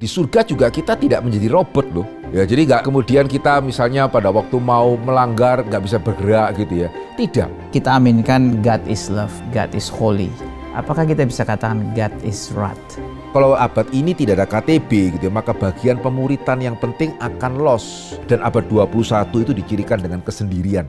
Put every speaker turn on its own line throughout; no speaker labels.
Di surga juga kita tidak menjadi robot loh. Ya, jadi nggak kemudian kita misalnya pada waktu mau melanggar nggak bisa bergerak gitu ya. Tidak.
Kita aminkan God is love, God is holy. Apakah kita bisa katakan God is wrath?
Kalau abad ini tidak ada KTB gitu ya, maka bagian pemuritan yang penting akan lost. Dan abad 21 itu dicirikan dengan kesendirian.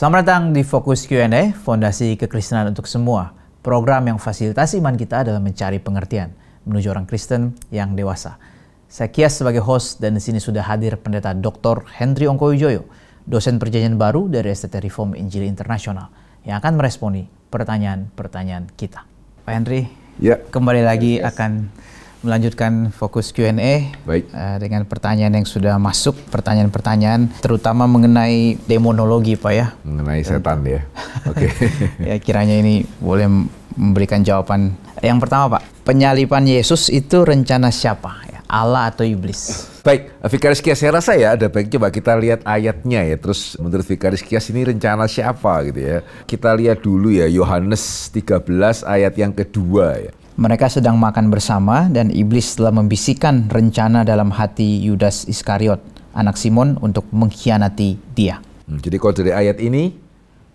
Selamat datang di Fokus Q&A, Fondasi Kekristenan untuk Semua. Program yang fasilitasi iman kita dalam mencari pengertian menuju orang Kristen yang dewasa. Saya Kias sebagai host dan di sini sudah hadir Pendeta Dr. Henry Ongkowijoyo, dosen Perjanjian Baru dari STT Reform Injili Internasional, yang akan meresponi pertanyaan-pertanyaan kita. Pak Henry,
Ya.
kembali lagi akan melanjutkan Fokus Q&A.
Baik.
Dengan pertanyaan yang sudah masuk, pertanyaan-pertanyaan terutama mengenai demonologi, Pak ya.
Mengenai setan ya. Oke.
Ya, kiranya ini boleh memberikan jawaban. Yang pertama, Pak, penyalipan Yesus itu rencana siapa? Ya, Allah atau iblis?
Baik, Vikaris Kias, saya rasa ya ada baik coba kita lihat ayatnya ya. Terus menurut Vikaris Kias ini rencana siapa gitu ya. Kita lihat dulu ya Yohanes 13 ayat yang kedua ya.
Mereka sedang makan bersama dan iblis telah membisikkan rencana dalam hati Yudas Iskariot, anak Simon, untuk mengkhianati dia.
Jadi kalau dari ayat ini,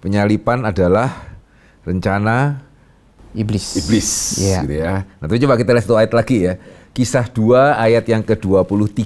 penyalipan adalah rencana
Iblis.
Gitu ya. Nanti coba kita lihat satu ayat lagi ya. Kisah 2 ayat yang ke-23.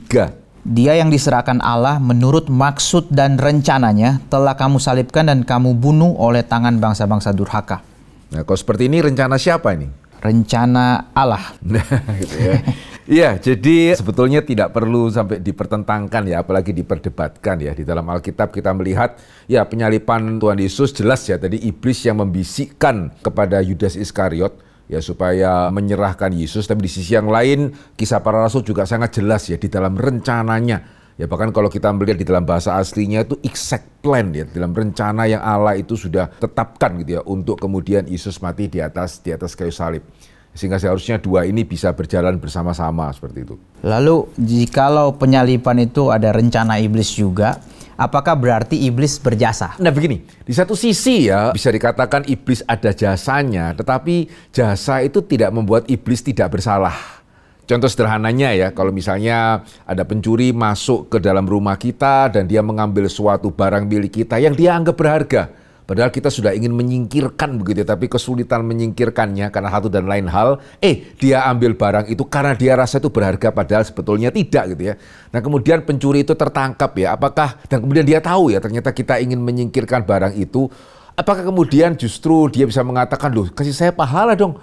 Dia yang diserahkan Allah menurut maksud dan rencananya telah kamu salibkan dan kamu bunuh oleh tangan bangsa-bangsa durhaka.
Nah, kalau seperti ini rencana siapa ini?
Rencana Allah.
Nah, gitu ya. Iya, jadi sebetulnya tidak perlu sampai dipertentangkan ya, apalagi diperdebatkan ya. Di dalam Alkitab kita melihat ya penyalipan Tuhan Yesus jelas ya, tadi iblis yang membisikkan kepada Yudas Iskariot ya supaya menyerahkan Yesus, tapi di sisi yang lain Kisah Para Rasul juga sangat jelas ya di dalam rencananya. Ya bahkan kalau kita melihat di dalam bahasa aslinya itu exact plan ya, dalam rencana yang Allah itu sudah tetapkan gitu ya untuk kemudian Yesus mati di atas kayu salib. Sehingga seharusnya dua ini bisa berjalan bersama-sama seperti itu.
Lalu jikalau penyalipan itu ada rencana iblis juga, apakah berarti iblis berjasa?
Nah begini, di satu sisi ya bisa dikatakan iblis ada jasanya, tetapi jasa itu tidak membuat iblis tidak bersalah. Contoh sederhananya ya, kalau misalnya ada pencuri masuk ke dalam rumah kita dan dia mengambil suatu barang milik kita yang dia anggap berharga. Padahal kita sudah ingin menyingkirkan begitu, tapi kesulitan menyingkirkannya karena satu dan lain hal. Dia ambil barang itu karena dia rasa itu berharga, padahal sebetulnya tidak gitu ya. Nah kemudian pencuri itu tertangkap ya, apakah, dan kemudian dia tahu ya ternyata kita ingin menyingkirkan barang itu. Apakah kemudian justru dia bisa mengatakan, loh kasih saya pahala dong.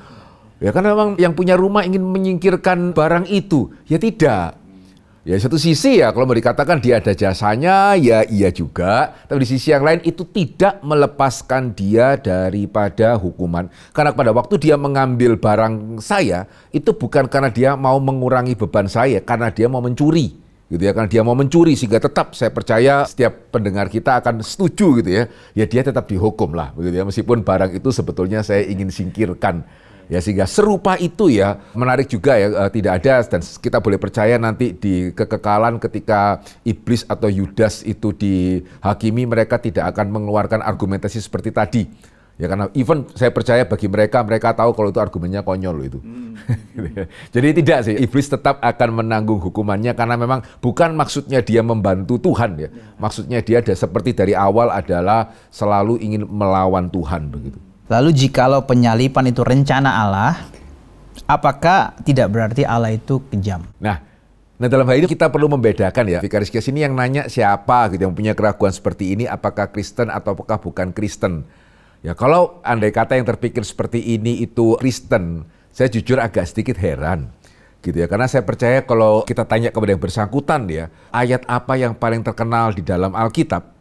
Ya kan memang yang punya rumah ingin menyingkirkan barang itu. Ya tidak. Ya satu sisi ya kalau mau dikatakan dia ada jasanya, ya iya juga. Tapi di sisi yang lain itu tidak melepaskan dia daripada hukuman. Karena pada waktu dia mengambil barang saya, itu bukan karena dia mau mengurangi beban saya, karena dia mau mencuri. Gitu ya, karena dia mau mencuri sehingga tetap saya percaya setiap pendengar kita akan setuju gitu ya. Ya dia tetap dihukum lah begitu ya, meskipun barang itu sebetulnya saya ingin singkirkan. Ya sehingga serupa itu ya menarik juga ya, tidak ada dan kita boleh percaya nanti di kekekalan ketika iblis atau Yudas itu dihakimi, mereka tidak akan mengeluarkan argumentasi seperti tadi. Ya karena even saya percaya bagi mereka tahu kalau itu argumennya konyol itu. Jadi tidak sih, iblis tetap akan menanggung hukumannya karena memang bukan maksudnya dia membantu Tuhan ya. Maksudnya dia seperti dari awal adalah selalu ingin melawan Tuhan begitu.
Lalu jikalau penyalipan itu rencana Allah, apakah tidak berarti Allah itu kejam?
Nah dalam hal ini kita perlu membedakan ya. Vikaris Kias ini yang nanya siapa gitu, yang punya keraguan seperti ini, apakah Kristen atau apakah bukan Kristen. Ya kalau andai kata yang terpikir seperti ini itu Kristen, saya jujur agak sedikit heran. Gitu ya, karena saya percaya kalau kita tanya kepada yang bersangkutan ya, ayat apa yang paling terkenal di dalam Alkitab,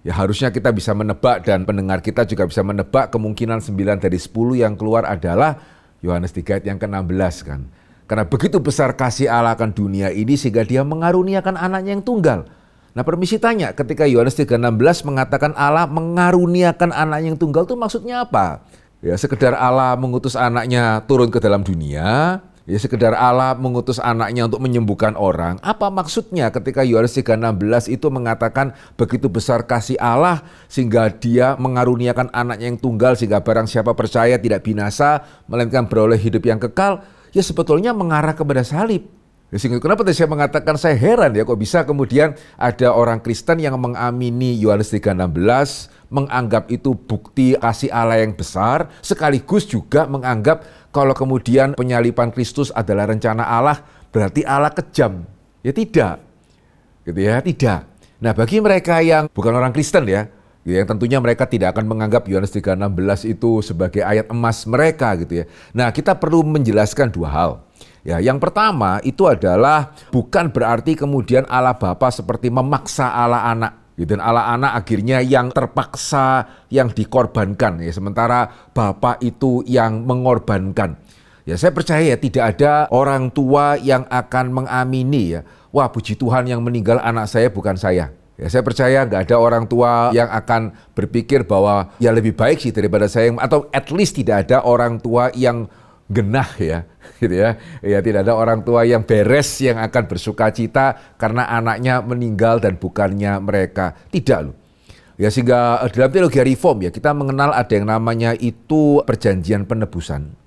ya harusnya kita bisa menebak dan pendengar kita juga bisa menebak kemungkinan 9 dari 10 yang keluar adalah Yohanes 3 ayat yang ke-16 kan. Karena begitu besar kasih Allah akan dunia ini sehingga dia mengaruniakan anaknya yang tunggal. Nah permisi tanya, ketika Yohanes 3:16 mengatakan Allah mengaruniakan anaknya yang tunggal itu maksudnya apa? Ya sekedar Allah mengutus anaknya turun ke dalam dunia, Ya sekedar Allah mengutus anaknya untuk menyembuhkan orang. Apa maksudnya ketika Yohanes 3:16 itu mengatakan begitu besar kasih Allah sehingga dia mengaruniakan anaknya yang tunggal sehingga barang siapa percaya tidak binasa melainkan beroleh hidup yang kekal. Ya sebetulnya mengarah kepada salib. Ya, kenapa tadi saya mengatakan saya heran ya kok bisa kemudian ada orang Kristen yang mengamini Yohanes 3:16, menganggap itu bukti kasih Allah yang besar, sekaligus juga menganggap kalau kemudian penyaliban Kristus adalah rencana Allah, berarti Allah kejam. Ya tidak. Gitu ya, tidak. Nah, bagi mereka yang bukan orang Kristen ya, yang tentunya mereka tidak akan menganggap Yohanes 3:16 itu sebagai ayat emas mereka gitu ya. Nah, kita perlu menjelaskan dua hal. Ya, yang pertama itu adalah bukan berarti kemudian Allah Bapa seperti memaksa Allah Anak. Dan Allah Anak akhirnya yang terpaksa, yang dikorbankan. Ya, sementara Bapa itu yang mengorbankan. Ya, saya percaya ya, tidak ada orang tua yang akan mengamini ya, wah puji Tuhan yang meninggal anak saya bukan saya. Ya, saya percaya nggak ada orang tua yang akan berpikir bahwa ya lebih baik sih daripada saya, atau at least tidak ada orang tua yang genah ya, gitu ya. Ya tidak ada orang tua yang beres yang akan bersuka cita karena anaknya meninggal dan bukannya mereka. Tidak loh. Ya sehingga dalam teologi reform ya kita mengenal ada yang namanya itu perjanjian penebusan.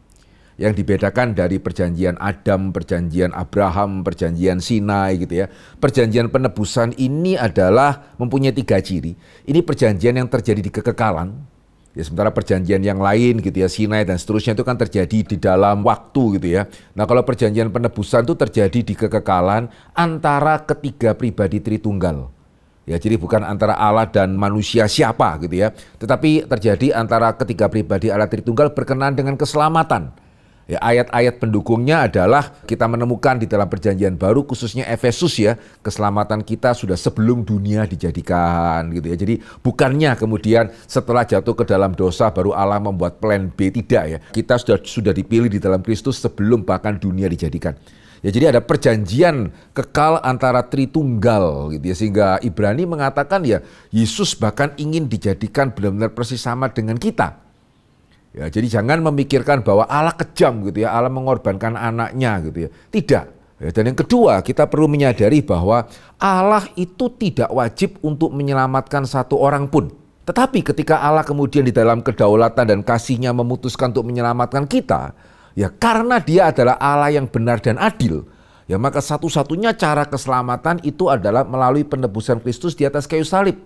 Yang dibedakan dari perjanjian Adam, perjanjian Abraham, perjanjian Sinai gitu ya. Perjanjian penebusan ini adalah mempunyai 3 ciri. Ini perjanjian yang terjadi di kekekalan. Ya, sementara perjanjian yang lain gitu ya, Sinai dan seterusnya itu kan terjadi di dalam waktu gitu ya. Nah kalau perjanjian penebusan itu terjadi di kekekalan antara ketiga pribadi Tritunggal. Ya jadi bukan antara Allah dan manusia siapa gitu ya. Tetapi terjadi antara ketiga pribadi Allah Tritunggal berkenaan dengan keselamatan. Ya, ayat-ayat pendukungnya adalah kita menemukan di dalam perjanjian baru khususnya Efesus ya, keselamatan kita sudah sebelum dunia dijadikan gitu ya. Jadi bukannya kemudian setelah jatuh ke dalam dosa baru Allah membuat plan B, tidak ya. Kita sudah dipilih di dalam Kristus sebelum bahkan dunia dijadikan. Ya jadi ada perjanjian kekal antara Tritunggal gitu ya, sehingga Ibrani mengatakan ya Yesus bahkan ingin dijadikan benar-benar persis sama dengan kita. Ya, jadi jangan memikirkan bahwa Allah kejam gitu ya, Allah mengorbankan anaknya gitu ya. Tidak. Ya, dan yang kedua, kita perlu menyadari bahwa Allah itu tidak wajib untuk menyelamatkan satu orang pun. Tetapi ketika Allah kemudian di dalam kedaulatan dan kasih-Nya memutuskan untuk menyelamatkan kita, ya karena Dia adalah Allah yang benar dan adil, ya maka satu-satunya cara keselamatan itu adalah melalui penebusan Kristus di atas kayu salib.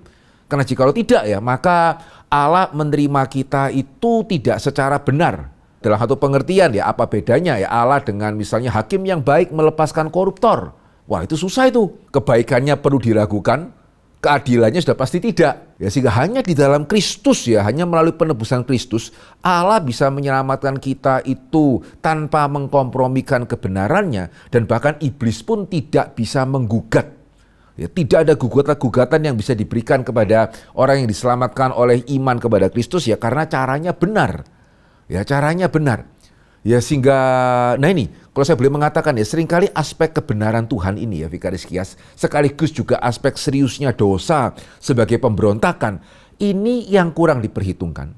Karena jikalau tidak ya, maka Allah menerima kita itu tidak secara benar. Dalam satu pengertian ya, apa bedanya ya Allah dengan misalnya hakim yang baik melepaskan koruptor. Wah itu susah itu. Kebaikannya perlu diragukan, keadilannya sudah pasti tidak. Ya sehingga hanya di dalam Kristus ya, hanya melalui penebusan Kristus, Allah bisa menyelamatkan kita itu tanpa mengkompromikan kebenarannya. Dan bahkan iblis pun tidak bisa menggugat. Ya, tidak ada gugatan yang bisa diberikan kepada orang yang diselamatkan oleh iman kepada Kristus ya karena caranya benar. Ya, caranya benar. Ya sehingga nah ini kalau saya boleh mengatakan ya seringkali aspek kebenaran Tuhan ini ya Vikaris Kias sekaligus juga aspek seriusnya dosa sebagai pemberontakan ini yang kurang diperhitungkan.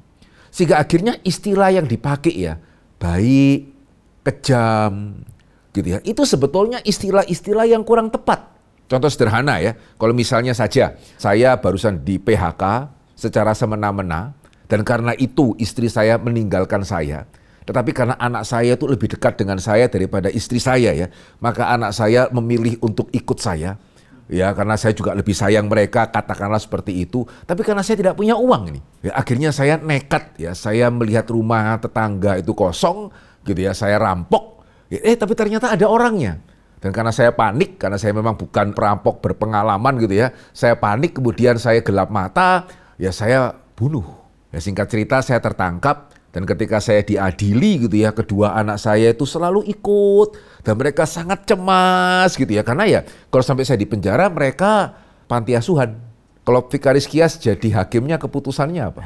Sehingga akhirnya istilah yang dipakai ya baik, kejam gitu ya. Itu sebetulnya istilah-istilah yang kurang tepat. Contoh sederhana ya, kalau misalnya saja saya barusan di PHK secara semena-mena dan karena itu istri saya meninggalkan saya. Tetapi karena anak saya itu lebih dekat dengan saya daripada istri saya ya, maka anak saya memilih untuk ikut saya. Ya karena saya juga lebih sayang mereka, katakanlah seperti itu. Tapi karena saya tidak punya uang ini, ya akhirnya saya nekat ya, saya melihat rumah tetangga itu kosong gitu ya, saya rampok. Tapi ternyata ada orangnya. Dan karena saya panik, karena saya memang bukan perampok berpengalaman gitu ya, saya panik kemudian saya gelap mata, ya saya bunuh. Ya singkat cerita saya tertangkap dan ketika saya diadili gitu ya, kedua anak saya itu selalu ikut dan mereka sangat cemas gitu ya. Karena ya kalau sampai saya di penjara mereka panti asuhan. Kalau Vikaris Kias jadi hakimnya keputusannya apa?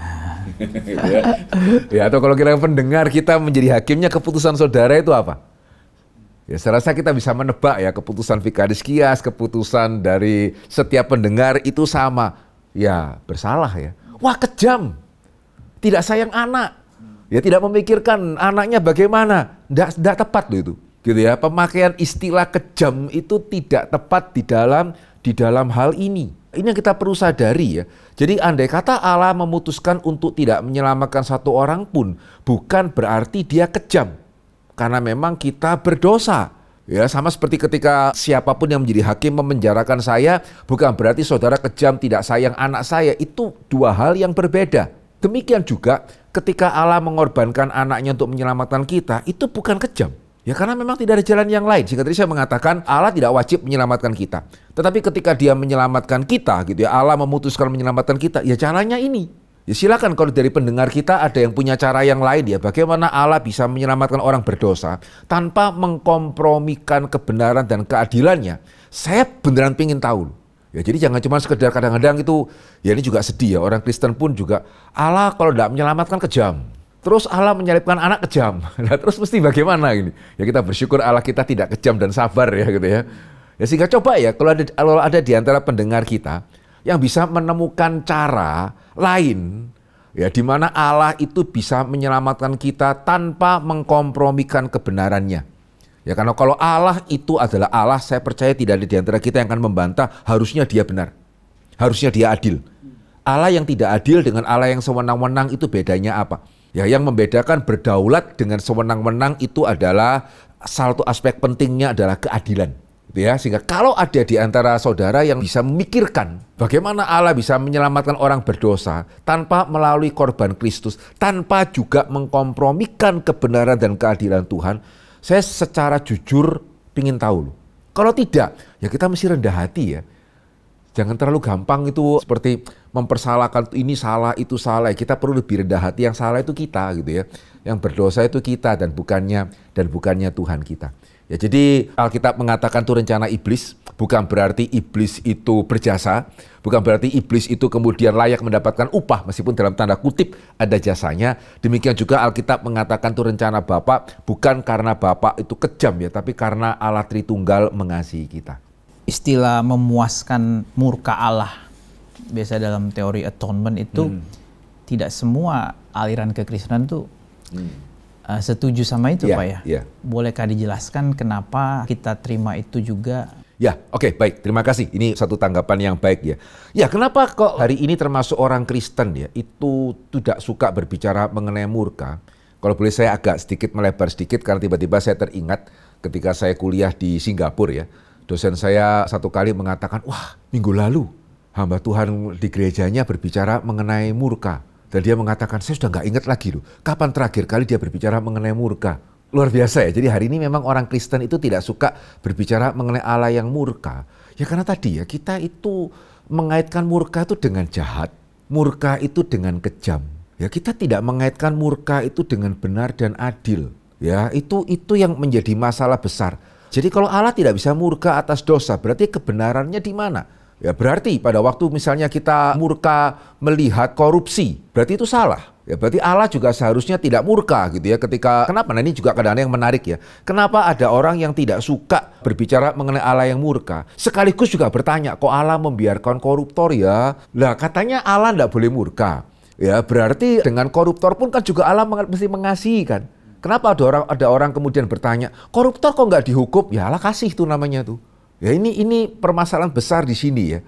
Ya atau kalau kita pendengar kita menjadi hakimnya keputusan saudara itu apa? Ya, saya rasa kita bisa menebak ya keputusan Vikaris Kias, keputusan dari setiap pendengar itu sama. Ya, bersalah ya. Wah, kejam. Tidak sayang anak. Ya, tidak memikirkan anaknya bagaimana. Tidak tepat loh itu. gitu ya. Pemakaian istilah kejam itu tidak tepat di dalam hal ini. Ini yang kita perlu sadari ya. Jadi andai kata Allah memutuskan untuk tidak menyelamatkan satu orang pun, bukan berarti dia kejam. Karena memang kita berdosa. Ya, sama seperti ketika siapapun yang menjadi hakim memenjarakan saya, bukan berarti saudara kejam tidak sayang anak saya. Itu dua hal yang berbeda. Demikian juga ketika Allah mengorbankan anaknya untuk menyelamatkan kita, itu bukan kejam. Ya karena memang tidak ada jalan yang lain. Sehingga tadi saya mengatakan Allah tidak wajib menyelamatkan kita. Tetapi ketika dia menyelamatkan kita, gitu ya, Allah memutuskan menyelamatkan kita, ya caranya ini. Ya silakan kalau dari pendengar kita ada yang punya cara yang lain ya. Bagaimana Allah bisa menyelamatkan orang berdosa tanpa mengkompromikan kebenaran dan keadilannya. Saya beneran pengen tahu. Ya jadi jangan cuma sekedar kadang-kadang itu, ya ini juga sedih ya. Orang Kristen pun juga, Allah kalau tidak menyelamatkan kejam. Terus Allah menyalibkan anak kejam. Nah terus mesti bagaimana ini? Ya kita bersyukur Allah kita tidak kejam dan sabar ya gitu ya. Ya sehingga coba ya kalau ada di antara pendengar kita yang bisa menemukan cara lain ya di mana Allah itu bisa menyelamatkan kita tanpa mengkompromikan kebenarannya. Ya karena kalau Allah itu adalah Allah, saya percaya tidak ada di antara kita yang akan membantah harusnya dia benar. Harusnya dia adil. Allah yang tidak adil dengan Allah yang sewenang-wenang itu bedanya apa? Ya yang membedakan berdaulat dengan sewenang-wenang itu adalah satu aspek pentingnya adalah keadilan. Ya, sehingga kalau ada di antara saudara yang bisa memikirkan bagaimana Allah bisa menyelamatkan orang berdosa tanpa melalui korban Kristus, tanpa juga mengkompromikan kebenaran dan keadilan Tuhan, saya secara jujur ingin tahu loh. Kalau tidak, ya kita mesti rendah hati ya. Jangan terlalu gampang itu seperti mempersalahkan ini salah, itu salah. Kita perlu lebih rendah hati, yang salah itu kita gitu ya. Yang berdosa itu kita dan bukannya Tuhan kita. Ya jadi Alkitab mengatakan itu rencana iblis, bukan berarti iblis itu berjasa, bukan berarti iblis itu kemudian layak mendapatkan upah meskipun dalam tanda kutip ada jasanya. Demikian juga Alkitab mengatakan itu rencana Bapa, bukan karena Bapa itu kejam ya, tapi karena Allah Tritunggal mengasihi kita.
Istilah memuaskan murka Allah, biasa dalam teori atonement itu tidak semua aliran kekristenan itu setuju sama itu Pak ya?
Yeah.
Bolehkah dijelaskan kenapa kita terima itu juga?
Ya, oke, baik. Terima kasih. Ini satu tanggapan yang baik ya. Ya, kenapa kok hari ini termasuk orang Kristen ya, itu tidak suka berbicara mengenai murka? Kalau boleh saya agak sedikit melebar sedikit, karena tiba-tiba saya teringat ketika saya kuliah di Singapura ya. Dosen saya satu kali mengatakan, wah minggu lalu hamba Tuhan di gerejanya berbicara mengenai murka. Dan dia mengatakan, saya sudah nggak ingat lagi loh, kapan terakhir kali dia berbicara mengenai murka. Luar biasa ya, jadi hari ini memang orang Kristen itu tidak suka berbicara mengenai Allah yang murka. Ya karena tadi ya, kita itu mengaitkan murka itu dengan jahat, murka itu dengan kejam. Ya kita tidak mengaitkan murka itu dengan benar dan adil. Ya itu yang menjadi masalah besar. Jadi kalau Allah tidak bisa murka atas dosa, berarti kebenarannya di mana? Ya berarti pada waktu misalnya kita murka melihat korupsi, berarti itu salah. Ya berarti Allah juga seharusnya tidak murka gitu ya ketika, kenapa? Nah ini juga kadang-kadang yang menarik ya. Kenapa ada orang yang tidak suka berbicara mengenai Allah yang murka? Sekaligus juga bertanya, kok Allah membiarkan koruptor ya? Lah katanya Allah tidak boleh murka. Ya berarti dengan koruptor pun kan juga Allah mesti mengasihi kan? Kenapa ada orang kemudian bertanya, koruptor kok nggak dihukum? Ya Allah kasih tuh namanya tuh. Ya ini permasalahan besar di sini ya.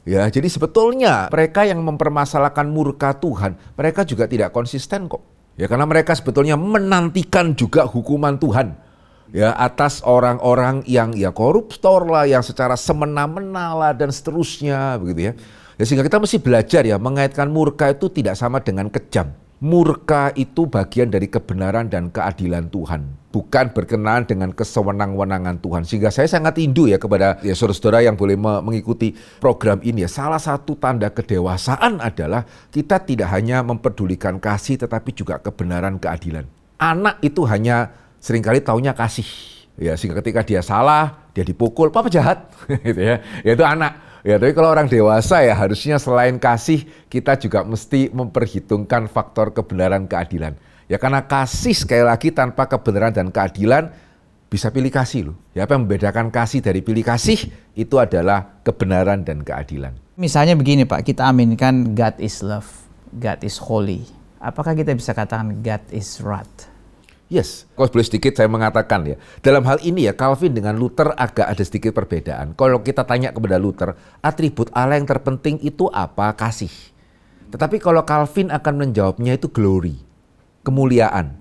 Ya, jadi sebetulnya mereka yang mempermasalahkan murka Tuhan, mereka juga tidak konsisten kok. Ya karena mereka sebetulnya menantikan juga hukuman Tuhan. Ya atas orang-orang yang ya koruptor lah, yang secara semena-mena lah dan seterusnya begitu ya. Ya sehingga kita mesti belajar ya mengaitkan murka itu tidak sama dengan kejam. Murka itu bagian dari kebenaran dan keadilan Tuhan, bukan berkenaan dengan kesewenang-wenangan Tuhan. Sehingga saya sangat rindu ya kepada ya saudara-saudara yang boleh mengikuti program ini ya. Salah satu tanda kedewasaan adalah kita tidak hanya memperdulikan kasih tetapi juga kebenaran keadilan. Anak itu hanya seringkali taunya kasih. Ya sehingga ketika dia salah, dia dipukul, papa jahat gitu ya. Itu anak. Ya, tapi kalau orang dewasa ya harusnya selain kasih, kita juga mesti memperhitungkan faktor kebenaran keadilan. Ya karena kasih sekali lagi tanpa kebenaran dan keadilan bisa pilih kasih loh. Ya apa yang membedakan kasih dari pilih kasih itu adalah kebenaran dan keadilan.
Misalnya begini Pak, kita aminkan God is love, God is holy. Apakah kita bisa katakan God is wrath?
Yes, kalau boleh sedikit saya mengatakan ya, dalam hal ini ya Calvin dengan Luther agak ada sedikit perbedaan. Kalau kita tanya kepada Luther, atribut Allah yang terpenting itu apa? Kasih. Tetapi kalau Calvin akan menjawabnya itu glory, kemuliaan.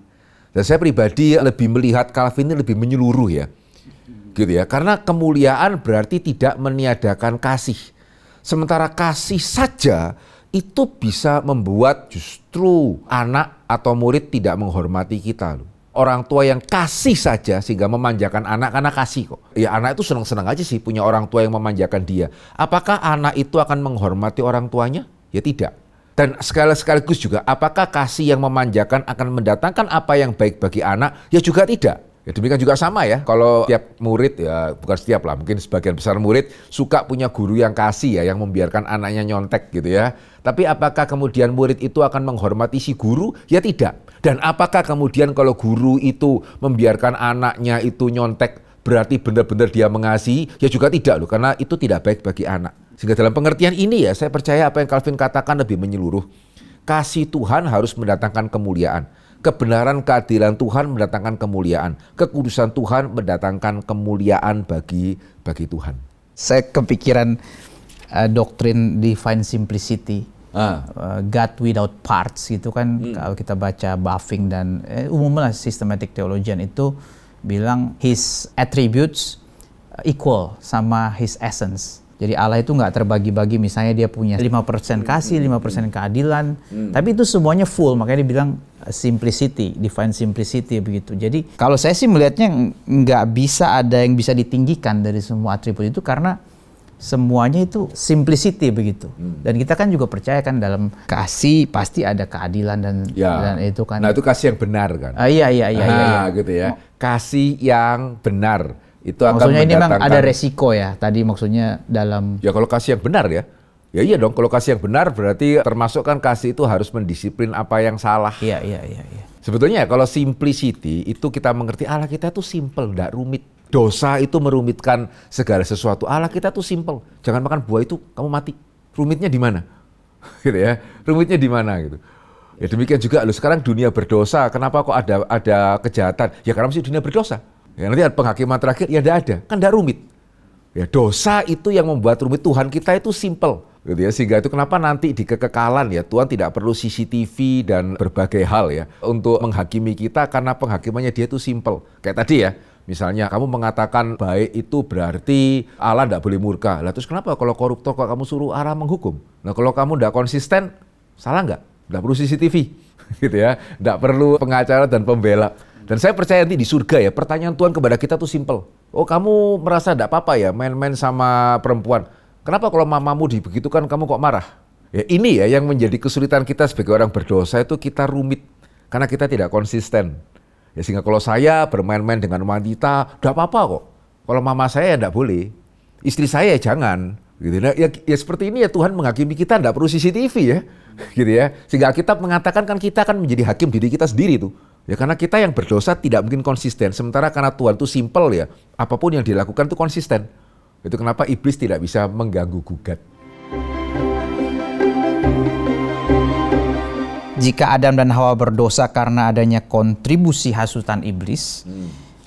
Dan saya pribadi lebih melihat Calvin ini lebih menyeluruh ya, gitu ya. Karena kemuliaan berarti tidak meniadakan kasih. Sementara kasih saja itu bisa membuat justru anak atau murid tidak menghormati kita loh. Orang tua yang kasih saja sehingga memanjakan anak karena kasih kok. Ya anak itu senang-senang aja sih punya orang tua yang memanjakan dia. Apakah anak itu akan menghormati orang tuanya? Ya tidak. Dan sekaligus juga apakah kasih yang memanjakan akan mendatangkan apa yang baik bagi anak? Ya juga tidak. Ya demikian juga sama ya, kalau tiap murid ya, bukan setiap lah, mungkin sebagian besar murid suka punya guru yang kasih ya, yang membiarkan anaknya nyontek gitu ya. Tapi apakah kemudian murid itu akan menghormati si guru? Ya tidak. Dan apakah kemudian kalau guru itu membiarkan anaknya itu nyontek berarti benar-benar dia mengasihi? Ya juga tidak loh, karena itu tidak baik bagi anak. Sehingga dalam pengertian ini ya, saya percaya apa yang Calvin katakan lebih menyeluruh. Kasih Tuhan harus mendatangkan kemuliaan. Kebenaran keadilan Tuhan mendatangkan kemuliaan. Kekudusan Tuhan mendatangkan kemuliaan bagi Tuhan.
Saya kepikiran doktrin divine simplicity. God without parts gitu kan. Kalau kita baca Bavinck dan umumnya systematic theologian itu bilang his attributes equal sama his essence. Jadi Allah itu nggak terbagi-bagi, misalnya dia punya 5% kasih, 5% keadilan, tapi itu semuanya full, makanya dia bilang simplicity, divine simplicity begitu. Jadi kalau saya sih melihatnya nggak bisa ada yang bisa ditinggikan dari semua atribut itu karena semuanya itu simplicity begitu. Dan kita kan juga percaya kan dalam kasih pasti ada keadilan dan itu kan.
Nah itu kasih yang benar kan.
Iya.
Gitu ya. Kasih yang benar. Itu akan
maksudnya ini memang
mendatangkan,
ada resiko ya, tadi maksudnya dalam...
Ya kalau kasih yang benar ya, ya iya dong, kalau kasih yang benar berarti termasuk kan kasih itu harus mendisiplin apa yang salah.
Iya.
Sebetulnya kalau simplicity itu kita mengerti Allah kita itu simple, tidak rumit. Dosa itu merumitkan segala sesuatu, Allah kita tuh simple. Jangan makan buah itu, kamu mati. Rumitnya di mana? Gitu ya, rumitnya di mana gitu. Ya demikian juga loh, sekarang dunia berdosa, kenapa kok ada kejahatan? Ya karena masih dunia berdosa. Ya nanti ada penghakiman terakhir, ya tidak ada, kan tidak rumit. Ya dosa itu yang membuat rumit. Tuhan kita itu simple, gitu ya. Sehingga itu kenapa nanti di kekekalan ya Tuhan tidak perlu CCTV dan berbagai hal ya untuk menghakimi kita karena penghakimannya dia itu simple. Kayak tadi ya, misalnya kamu mengatakan baik itu berarti Allah tidak boleh murka. Lah terus kenapa kalau koruptor kok kamu suruh Allah menghukum? Nah kalau kamu tidak konsisten, salah nggak? Tidak perlu CCTV, gitu ya. Tidak perlu pengacara dan pembela. Dan saya percaya nanti di surga ya, pertanyaan Tuhan kepada kita tuh simple. Oh kamu merasa tidak apa-apa ya main-main sama perempuan. Kenapa kalau mamamu dibegitukan kamu kok marah? Ya ini ya yang menjadi kesulitan kita sebagai orang berdosa itu kita rumit. Karena kita tidak konsisten. Ya sehingga kalau saya bermain-main dengan wanita, tidak apa-apa kok. Kalau mama saya ya tidak boleh. Istri saya ya jangan. Gitu. Nah, ya seperti ini ya Tuhan menghakimi kita tidak perlu CCTV ya. Gitu ya. Sehingga Alkitab mengatakan kan kita akan menjadi hakim diri kita sendiri tuh. Ya karena kita yang berdosa tidak mungkin konsisten. Sementara karena Tuhan itu simple ya. Apapun yang dilakukan itu konsisten. Itu kenapa iblis tidak bisa mengganggu gugat.
Jika Adam dan Hawa berdosa karena adanya kontribusi hasutan iblis,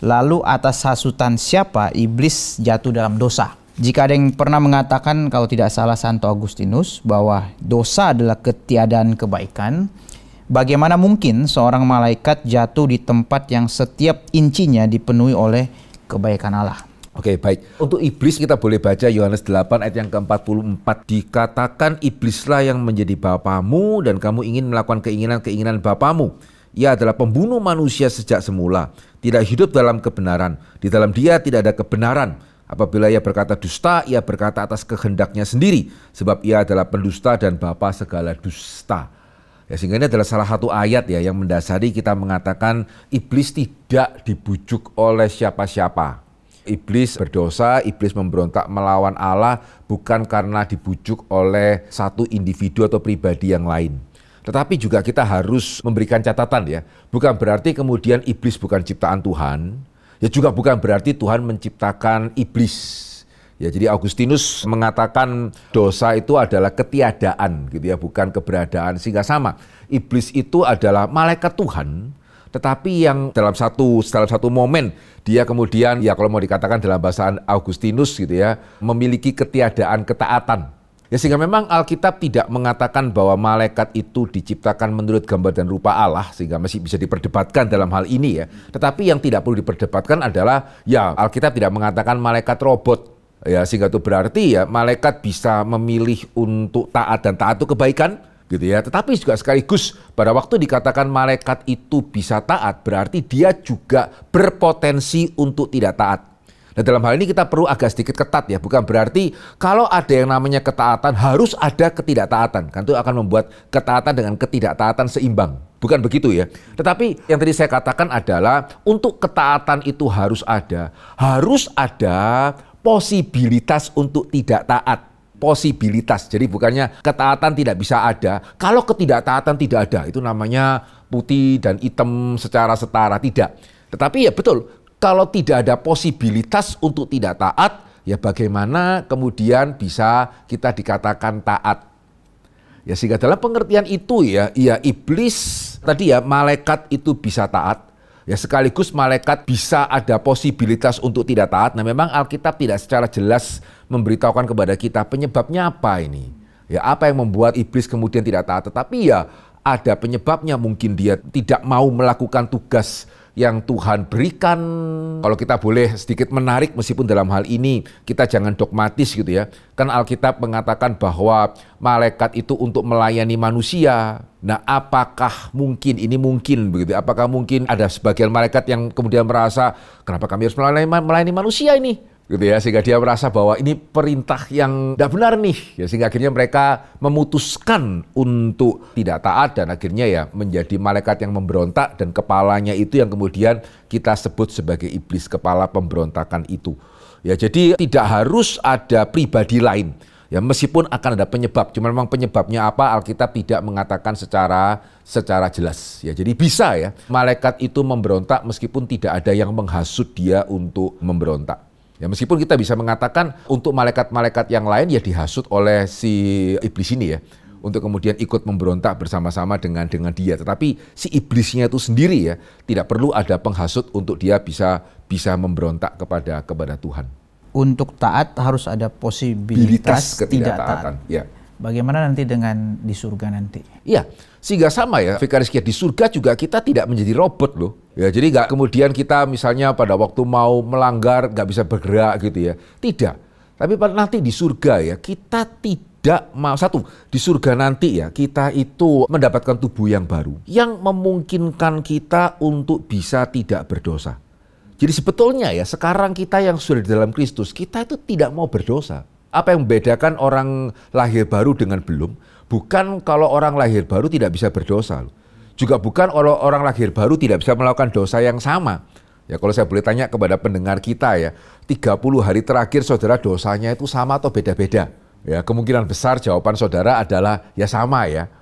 lalu atas hasutan siapa iblis jatuh dalam dosa? Jika ada yang pernah mengatakan, kalau tidak salah Santo Agustinus, bahwa dosa adalah ketiadaan kebaikan, bagaimana mungkin seorang malaikat jatuh di tempat yang setiap incinya dipenuhi oleh kebaikan Allah?
Oke, baik. Untuk iblis kita boleh baca Yohanes 8 ayat yang ke-44. Dikatakan iblislah yang menjadi bapamu dan kamu ingin melakukan keinginan-keinginan bapamu. Ia adalah pembunuh manusia sejak semula. Tidak hidup dalam kebenaran. Di dalam dia tidak ada kebenaran. Apabila ia berkata dusta, ia berkata atas kehendaknya sendiri. Sebab ia adalah pendusta dan bapa segala dusta. Ya, sehingga ini adalah salah satu ayat ya yang mendasari kita mengatakan iblis tidak dibujuk oleh siapa-siapa. Iblis berdosa, iblis memberontak melawan Allah bukan karena dibujuk oleh satu individu atau pribadi yang lain. Tetapi juga kita harus memberikan catatan ya. Bukan berarti kemudian iblis bukan ciptaan Tuhan. Ya juga bukan berarti Tuhan menciptakan iblis. Ya jadi Agustinus mengatakan dosa itu adalah ketiadaan gitu ya, bukan keberadaan. Sehingga sama, iblis itu adalah malaikat Tuhan. Tetapi yang dalam satu momen dia kemudian, ya kalau mau dikatakan dalam bahasa Augustinus gitu ya, memiliki ketiadaan ketaatan. Ya sehingga memang Alkitab tidak mengatakan bahwa malaikat itu diciptakan menurut gambar dan rupa Allah, sehingga masih bisa diperdebatkan dalam hal ini ya. Tetapi yang tidak perlu diperdebatkan adalah ya Alkitab tidak mengatakan malaikat robot. Ya sehingga itu berarti ya malaikat bisa memilih untuk taat, dan taat itu kebaikan. Gitu ya. Tetapi juga sekaligus pada waktu dikatakan malaikat itu bisa taat, berarti dia juga berpotensi untuk tidak taat. Nah dalam hal ini kita perlu agak sedikit ketat ya, bukan berarti kalau ada yang namanya ketaatan harus ada ketidaktaatan, kan itu akan membuat ketaatan dengan ketidaktaatan seimbang. Bukan begitu ya. Tetapi yang tadi saya katakan adalah untuk ketaatan itu harus ada posibilitas untuk tidak taat. Posibilitas. Jadi bukannya ketaatan tidak bisa ada, kalau ketidaktaatan tidak ada, itu namanya putih dan hitam secara setara, tidak. Tetapi ya betul, kalau tidak ada posibilitas untuk tidak taat, ya bagaimana kemudian bisa kita dikatakan taat? Ya sehingga dalam pengertian itu ya iblis tadi ya, malaikat itu bisa taat. Ya sekaligus malaikat bisa ada posibilitas untuk tidak taat. Nah memang Alkitab tidak secara jelas memberitahukan kepada kita penyebabnya apa ini. Ya apa yang membuat iblis kemudian tidak taat. Tetapi ya ada penyebabnya, mungkin dia tidak mau melakukan tugas yang Tuhan berikan. Kalau kita boleh sedikit menarik, meskipun dalam hal ini kita jangan dogmatis gitu ya. Kan Alkitab mengatakan bahwa malaikat itu untuk melayani manusia. Nah apakah mungkin, ini mungkin begitu, apakah mungkin ada sebagian malaikat yang kemudian merasa kenapa kami harus melayani manusia ini? Gitu ya, sehingga dia merasa bahwa ini perintah yang tidak benar nih, ya, sehingga akhirnya mereka memutuskan untuk tidak taat dan akhirnya ya menjadi malaikat yang memberontak, dan kepalanya itu yang kemudian kita sebut sebagai iblis, kepala pemberontakan itu. Ya jadi tidak harus ada pribadi lain. Ya meskipun akan ada penyebab, cuma memang penyebabnya apa Alkitab tidak mengatakan secara jelas. Ya jadi bisa ya malaikat itu memberontak meskipun tidak ada yang menghasut dia untuk memberontak. Ya meskipun kita bisa mengatakan untuk malaikat-malaikat yang lain ya dihasut oleh si iblis ini ya, untuk kemudian ikut memberontak bersama-sama dengan dia. Tetapi si iblisnya itu sendiri ya tidak perlu ada penghasut untuk dia bisa memberontak kepada Tuhan.
Untuk taat harus ada posibilitas tidak taat.
Ya.
Bagaimana nanti dengan di surga nanti?
Iya, sehingga sama ya, Vikaris Kia, di surga juga kita tidak menjadi robot loh. Ya, jadi nggak kemudian kita misalnya pada waktu mau melanggar nggak bisa bergerak gitu ya. Tidak. Tapi nanti di surga ya kita tidak mau, satu, di surga nanti ya kita itu mendapatkan tubuh yang baru yang memungkinkan kita untuk bisa tidak berdosa. Jadi sebetulnya ya sekarang kita yang sudah di dalam Kristus, kita itu tidak mau berdosa. Apa yang membedakan orang lahir baru dengan belum? Bukan kalau orang lahir baru tidak bisa berdosa. Juga bukan orang lahir baru tidak bisa melakukan dosa yang sama. Ya kalau saya boleh tanya kepada pendengar kita ya, 30 hari terakhir saudara dosanya itu sama atau beda-beda? Ya kemungkinan besar jawaban saudara adalah ya sama ya.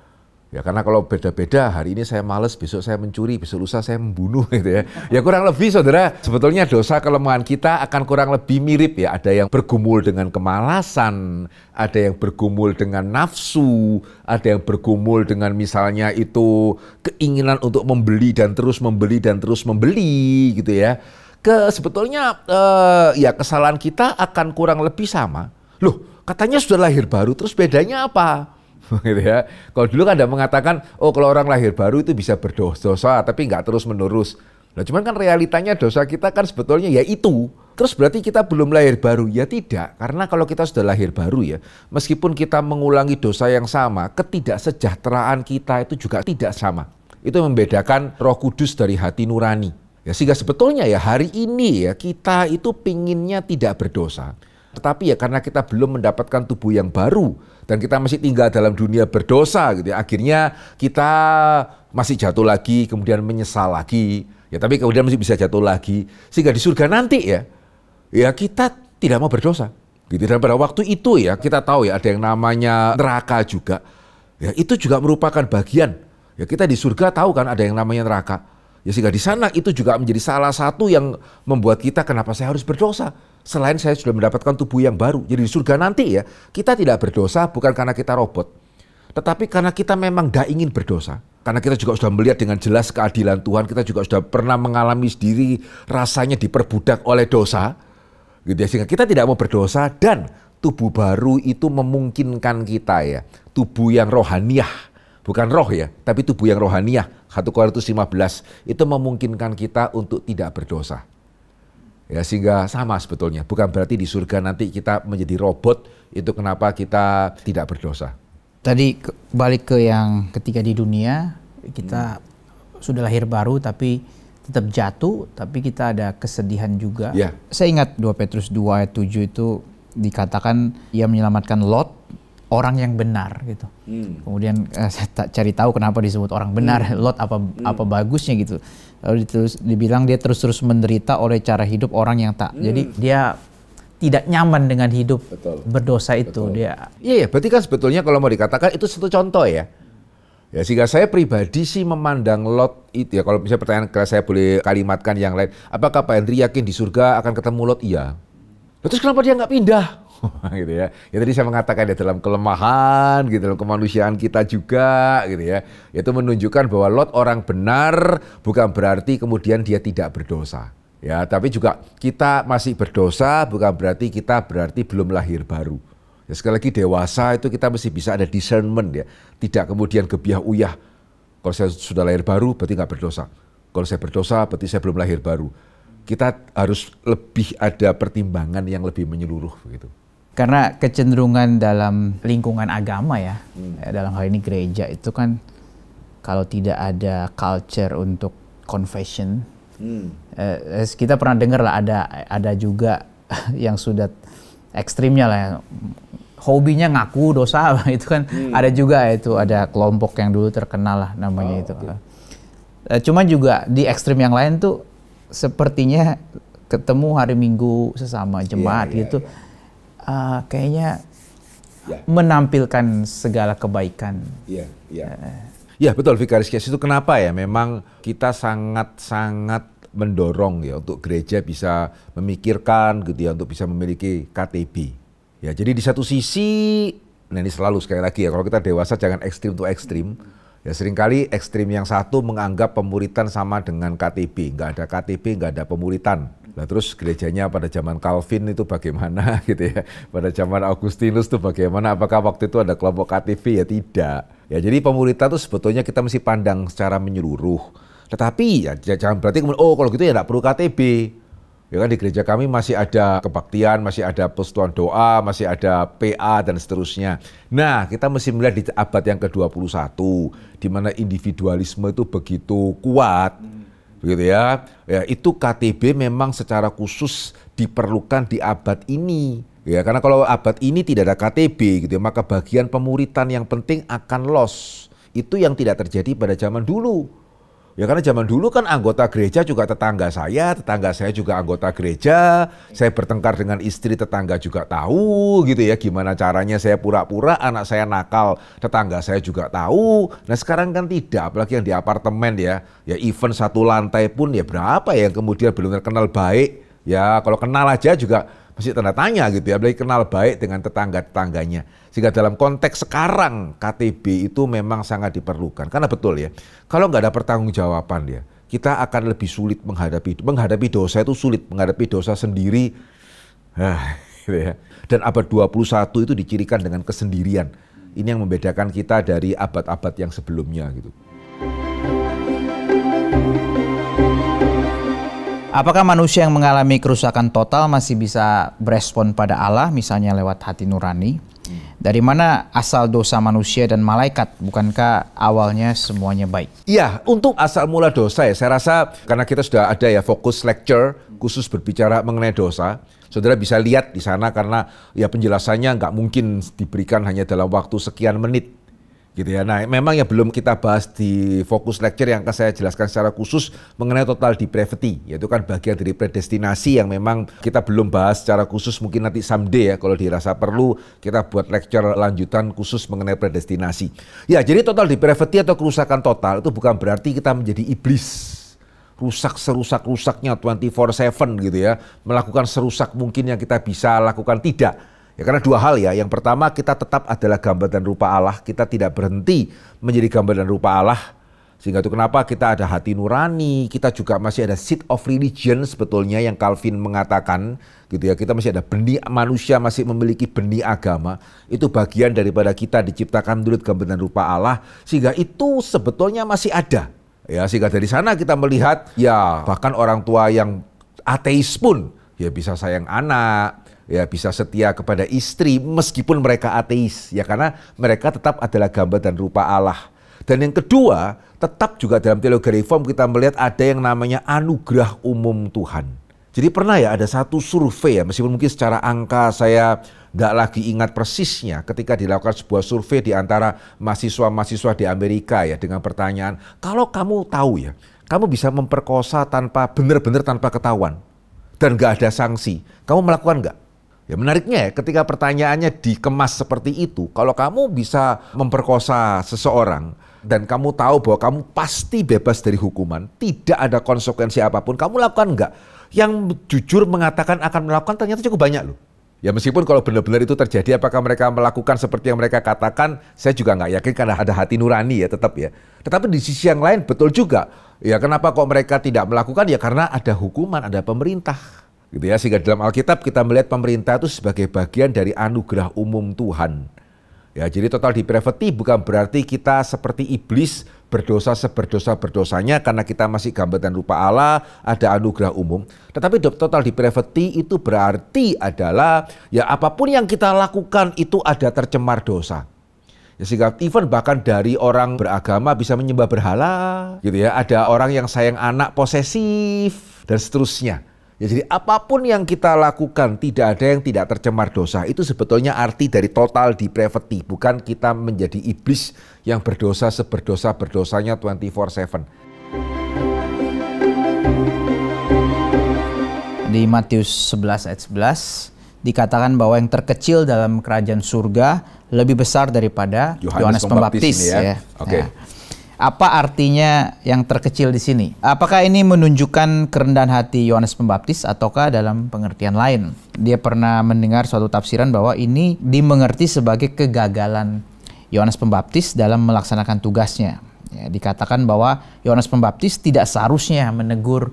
Ya karena kalau beda-beda, hari ini saya malas, besok saya mencuri, besok lusa saya membunuh gitu ya. Ya kurang lebih saudara, sebetulnya dosa kelemahan kita akan kurang lebih mirip ya. Ada yang bergumul dengan kemalasan, ada yang bergumul dengan nafsu, ada yang bergumul dengan misalnya itu keinginan untuk membeli dan terus membeli gitu ya. Sebetulnya ya kesalahan kita akan kurang lebih sama. Loh, katanya sudah lahir baru, terus bedanya apa? Gitu ya. Kalau dulu kan ada mengatakan, oh kalau orang lahir baru itu bisa berdosa tapi nggak terus menerus. Nah cuman kan realitanya dosa kita kan sebetulnya ya itu. Terus berarti kita belum lahir baru? Ya tidak, karena kalau kita sudah lahir baru ya, meskipun kita mengulangi dosa yang sama, ketidaksejahteraan kita itu juga tidak sama. Itu membedakan Roh Kudus dari hati nurani. Ya sehingga sebetulnya ya hari ini ya kita itu pinginnya tidak berdosa. Tetapi ya karena kita belum mendapatkan tubuh yang baru dan kita masih tinggal dalam dunia berdosa gitu ya, akhirnya kita masih jatuh lagi, kemudian menyesal lagi. Ya tapi kemudian masih bisa jatuh lagi. Sehingga di surga nanti ya kita tidak mau berdosa. Gitu. Dan pada waktu itu ya kita tahu ya ada yang namanya neraka juga. Ya itu juga merupakan bagian. Ya kita di surga tahu kan ada yang namanya neraka. Ya sehingga di sana itu juga menjadi salah satu yang membuat kita kenapa saya harus berdosa. Selain saya sudah mendapatkan tubuh yang baru. Jadi di surga nanti ya kita tidak berdosa bukan karena kita robot. Tetapi karena kita memang tidak ingin berdosa, karena kita juga sudah melihat dengan jelas keadilan Tuhan, kita juga sudah pernah mengalami sendiri rasanya diperbudak oleh dosa, gitu ya, sehingga kita tidak mau berdosa, dan tubuh baru itu memungkinkan kita ya, tubuh yang rohaniah, bukan roh ya, tapi tubuh yang rohaniah, 1 Korintus 15, itu memungkinkan kita untuk tidak berdosa. Ya, sehingga sama sebetulnya, bukan berarti di surga nanti kita menjadi robot, itu kenapa kita tidak berdosa.
Tadi balik ke yang ketika di dunia kita sudah lahir baru tapi tetap jatuh, tapi kita ada kesedihan juga.
Yeah.
Saya ingat 2 Petrus 2 ayat 7 itu dikatakan ia menyelamatkan Lot, orang yang benar gitu. Kemudian saya cari tahu kenapa disebut orang benar. Lot apa bagusnya gitu. Lalu dibilang dia terus menderita oleh cara hidup orang yang tak. Jadi dia tidak nyaman dengan hidup berdosa itu. Dia.
Iya, berarti kan sebetulnya kalau mau dikatakan itu satu contoh ya. Ya, sehingga saya pribadi sih memandang Lot itu ya, kalau misalnya pertanyaan kalau saya boleh kalimatkan yang lain, apakah Pak Henry yakin di surga akan ketemu Lot? Iya. Terus kenapa dia nggak pindah? Gitu ya. Ya tadi saya mengatakan ya, dalam kelemahan gitu, dalam kemanusiaan kita juga gitu ya. Itu menunjukkan bahwa Lot orang benar bukan berarti kemudian dia tidak berdosa. Ya, tapi juga kita masih berdosa bukan berarti kita belum lahir baru. Ya, sekali lagi dewasa itu kita mesti bisa ada discernment ya. Tidak kemudian gebiah uyah. Kalau saya sudah lahir baru berarti nggak berdosa. Kalau saya berdosa berarti saya belum lahir baru. Kita harus lebih ada pertimbangan yang lebih menyeluruh begitu.
Karena kecenderungan dalam lingkungan agama ya, dalam hal ini gereja itu kan kalau tidak ada culture untuk confession, kita pernah dengar lah ada juga yang sudah ekstrimnya lah, hobinya ngaku dosa itu kan ada juga itu, ada kelompok yang dulu terkenal lah namanya itu. Okay. Cuma juga di ekstrim yang lain tuh sepertinya ketemu hari Minggu sesama jemaat gitu. Kayaknya menampilkan segala kebaikan.
Ya betul, Vicaris Case itu kenapa ya? Memang kita sangat mendorong ya untuk gereja bisa memikirkan gitu ya, untuk bisa memiliki KTB. Ya, jadi di satu sisi, nah ini selalu sekali lagi ya, kalau kita dewasa jangan ekstrim untuk ekstrim. Ya seringkali ekstrim yang satu menganggap pemuritan sama dengan KTB. Nggak ada KTB, nggak ada pemuritan. Nah terus gerejanya pada zaman Calvin itu bagaimana gitu ya. Pada zaman Augustinus itu bagaimana, apakah waktu itu ada kelompok KTB? Ya tidak. Ya jadi pemuritan itu sebetulnya kita mesti pandang secara menyeluruh. Tetapi ya jangan berarti kemudian, oh kalau gitu ya nggak perlu KTB. Ya kan di gereja kami masih ada kebaktian, masih ada persekutuan doa, masih ada PA dan seterusnya. Nah, kita mesti melihat di abad yang ke-21 di mana individualisme itu begitu kuat. Begitu ya. Ya, itu KTB memang secara khusus diperlukan di abad ini. Ya, karena kalau abad ini tidak ada KTB gitu ya, maka bagian pemuritan yang penting akan loss. Itu yang tidak terjadi pada zaman dulu. Ya karena zaman dulu kan anggota gereja juga tetangga saya juga anggota gereja, saya bertengkar dengan istri, tetangga juga tahu gitu ya, gimana caranya saya pura-pura, anak saya nakal, tetangga saya juga tahu. Nah sekarang kan tidak, apalagi yang di apartemen ya even satu lantai pun ya berapa ya yang kemudian belum terkenal baik, ya kalau kenal aja juga masih tanda tanya gitu ya, apalagi kenal baik dengan tetangga-tetangganya. Sehingga dalam konteks sekarang KTB itu memang sangat diperlukan. Karena betul ya, kalau nggak ada pertanggungjawaban ya, kita akan lebih sulit menghadapi dosa itu sulit, menghadapi dosa sendiri. Gitu ya. Dan abad 21 itu dicirikan dengan kesendirian. Ini yang membedakan kita dari abad-abad yang sebelumnya gitu.
Apakah manusia yang mengalami kerusakan total masih bisa berespon pada Allah, misalnya lewat hati nurani? Dari mana asal dosa manusia dan malaikat? Bukankah awalnya semuanya baik?
Iya, untuk asal mula dosa ya, saya rasa karena kita sudah ada ya fokus lecture khusus berbicara mengenai dosa. Saudara bisa lihat di sana karena ya penjelasannya nggak mungkin diberikan hanya dalam waktu sekian menit. Gitu ya. Nah, memang yang belum kita bahas di fokus lecture yang akan saya jelaskan secara khusus mengenai total depravity, yaitu kan bagian dari predestinasi yang memang kita belum bahas secara khusus, mungkin nanti someday ya kalau dirasa perlu kita buat lecture lanjutan khusus mengenai predestinasi. Ya, jadi total depravity atau kerusakan total itu bukan berarti kita menjadi iblis. Rusak serusak-rusaknya 24/7 gitu ya, melakukan serusak mungkin yang kita bisa lakukan, tidak. Ya karena dua hal ya. Yang pertama, kita tetap adalah gambar dan rupa Allah. Kita tidak berhenti menjadi gambar dan rupa Allah. Sehingga itu kenapa kita ada hati nurani, kita juga masih ada seed of religion sebetulnya yang Calvin mengatakan gitu ya. Kita masih ada benih manusia, masih memiliki benih agama. Itu bagian daripada kita diciptakan menurut gambar dan rupa Allah. Sehingga itu sebetulnya masih ada. Ya, sehingga dari sana kita melihat ya bahkan orang tua yang ateis pun ya bisa sayang anak, ya bisa setia kepada istri meskipun mereka ateis. Ya karena mereka tetap adalah gambar dan rupa Allah. Dan yang kedua, tetap juga dalam teologi reform kita melihat ada yang namanya anugerah umum Tuhan. Jadi pernah ya ada satu survei ya, meskipun mungkin secara angka saya tidak lagi ingat persisnya, ketika dilakukan sebuah survei di antara mahasiswa-mahasiswa di Amerika ya dengan pertanyaan, kalau kamu tahu ya, kamu bisa memperkosa tanpa benar-benar tanpa ketahuan dan nggak ada sanksi, kamu melakukan nggak? Ya menariknya ya, ketika pertanyaannya dikemas seperti itu, kalau kamu bisa memperkosa seseorang dan kamu tahu bahwa kamu pasti bebas dari hukuman, tidak ada konsekuensi apapun, kamu lakukan enggak? Yang jujur mengatakan akan melakukan ternyata cukup banyak loh. Ya meskipun kalau benar-benar itu terjadi, apakah mereka melakukan seperti yang mereka katakan, saya juga nggak yakin karena ada hati nurani ya tetap ya. Tetapi di sisi yang lain betul juga, ya kenapa kok mereka tidak melakukan? Ya karena ada hukuman, ada pemerintah. Gitu ya, sehingga dalam Alkitab kita melihat pemerintah itu sebagai bagian dari anugerah umum Tuhan. Ya, jadi total depravity bukan berarti kita seperti iblis berdosa seberdosa-berdosanya karena kita masih gambar dan rupa Allah, ada anugerah umum. Tetapi total depravity itu berarti adalah ya apapun yang kita lakukan itu ada tercemar dosa. Ya, sehingga even bahkan dari orang beragama bisa menyembah berhala, gitu ya. Ada orang yang sayang anak posesif dan seterusnya. Ya, jadi apapun yang kita lakukan tidak ada yang tidak tercemar dosa. Itu sebetulnya arti dari total depravity. Bukan kita menjadi iblis yang berdosa seberdosa-berdosanya 24/7.
Di Matius 11 ayat 11 dikatakan bahwa yang terkecil dalam kerajaan surga lebih besar daripada Yohanes Pembaptis. Ya.
Oke.
Nah, apa artinya yang terkecil di sini? Apakah ini menunjukkan kerendahan hati Yohanes Pembaptis ataukah dalam pengertian lain? Dia pernah mendengar suatu tafsiran bahwa ini dimengerti sebagai kegagalan Yohanes Pembaptis dalam melaksanakan tugasnya. Ya, dikatakan bahwa Yohanes Pembaptis tidak seharusnya menegur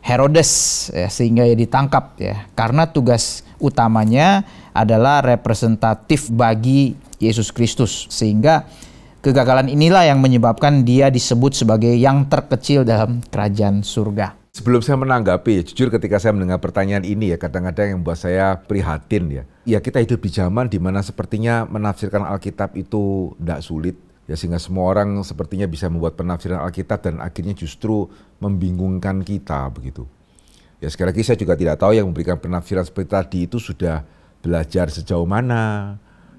Herodes ya, sehingga ia ditangkap ya, karena tugas utamanya adalah representatif bagi Yesus Kristus, sehingga kegagalan inilah yang menyebabkan dia disebut sebagai yang terkecil dalam kerajaan surga.
Sebelum saya menanggapi, jujur ketika saya mendengar pertanyaan ini ya, kadang-kadang yang membuat saya prihatin ya. Ya kita hidup di zaman di mana sepertinya menafsirkan Alkitab itu tidak sulit. Ya sehingga semua orang sepertinya bisa membuat penafsiran Alkitab dan akhirnya justru membingungkan kita begitu. Ya sekali lagi saya juga tidak tahu yang memberikan penafsiran seperti tadi itu sudah belajar sejauh mana,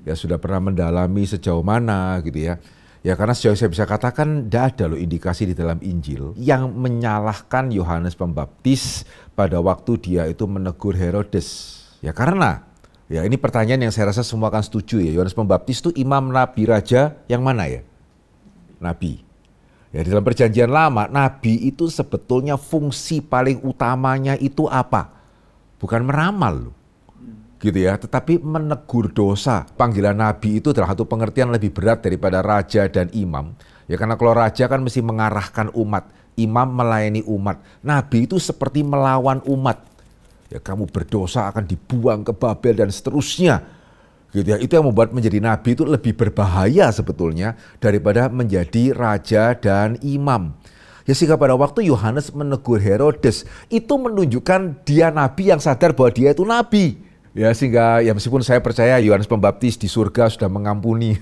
ya sudah pernah mendalami sejauh mana gitu ya. Ya karena sejauh saya bisa katakan tidak ada loh indikasi di dalam Injil yang menyalahkan Yohanes Pembaptis pada waktu dia itu menegur Herodes. Ya karena, ya ini pertanyaan yang saya rasa semua akan setuju ya. Yohanes Pembaptis itu imam nabi raja yang mana ya? Nabi. Ya di dalam perjanjian lama, nabi itu sebetulnya fungsi paling utamanya itu apa? Bukan meramal loh. Gitu ya, tetapi menegur dosa. Panggilan nabi itu adalah satu pengertian lebih berat daripada raja dan imam. Ya karena kalau raja kan mesti mengarahkan umat, imam melayani umat. Nabi itu seperti melawan umat. Ya kamu berdosa akan dibuang ke Babel dan seterusnya. Gitu ya, itu yang membuat menjadi nabi itu lebih berbahaya sebetulnya daripada menjadi raja dan imam. Ya sehingga pada waktu Yohanes menegur Herodes, itu menunjukkan dia nabi yang sadar bahwa dia itu nabi. Ya sehingga ya meskipun saya percaya Yohanes Pembaptis di surga sudah mengampuni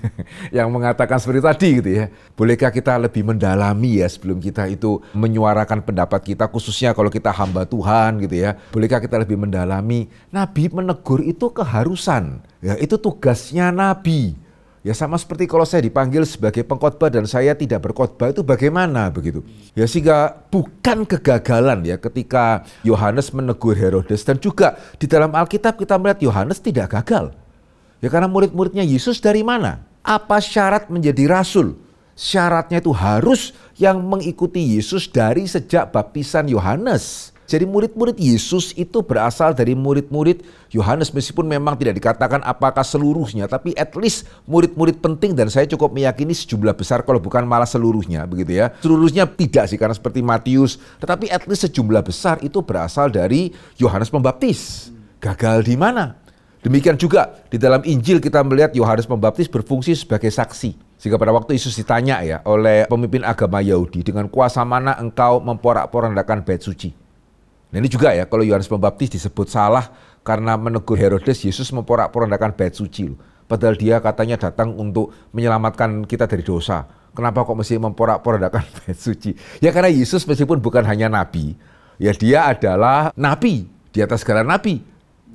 yang mengatakan seperti tadi gitu ya. Bolehkah kita lebih mendalami ya sebelum kita itu menyuarakan pendapat kita, khususnya kalau kita hamba Tuhan gitu ya. Bolehkah kita lebih mendalami, nabi menegur itu keharusan. Ya itu tugasnya nabi. Ya sama seperti kalau saya dipanggil sebagai pengkhotbah dan saya tidak berkhotbah itu bagaimana begitu. Ya sehingga bukan kegagalan ya ketika Yohanes menegur Herodes, dan juga di dalam Alkitab kita melihat Yohanes tidak gagal. Ya karena murid-muridnya Yesus dari mana? Apa syarat menjadi rasul? Syaratnya itu harus yang mengikuti Yesus dari sejak baptisan Yohanes. Jadi murid-murid Yesus itu berasal dari murid-murid Yohanes, meskipun memang tidak dikatakan apakah seluruhnya, tapi at least murid-murid penting, dan saya cukup meyakini sejumlah besar kalau bukan malah seluruhnya begitu ya. Seluruhnya tidak sih, karena seperti Matius, tetapi at least sejumlah besar itu berasal dari Yohanes Pembaptis. Gagal di mana? Demikian juga di dalam Injil kita melihat Yohanes Pembaptis berfungsi sebagai saksi. Sehingga pada waktu Yesus ditanya ya oleh pemimpin agama Yahudi, dengan kuasa mana engkau memporak-porandakan bait suci? Nah ini juga ya, kalau Yohanes Pembaptis disebut salah karena menegur Herodes, Yesus memporak-porandakan bait suci loh. Padahal dia katanya datang untuk menyelamatkan kita dari dosa. Kenapa kok mesti memporak-porandakan bait suci? Ya karena Yesus meskipun bukan hanya nabi, ya dia adalah nabi di atas segala nabi.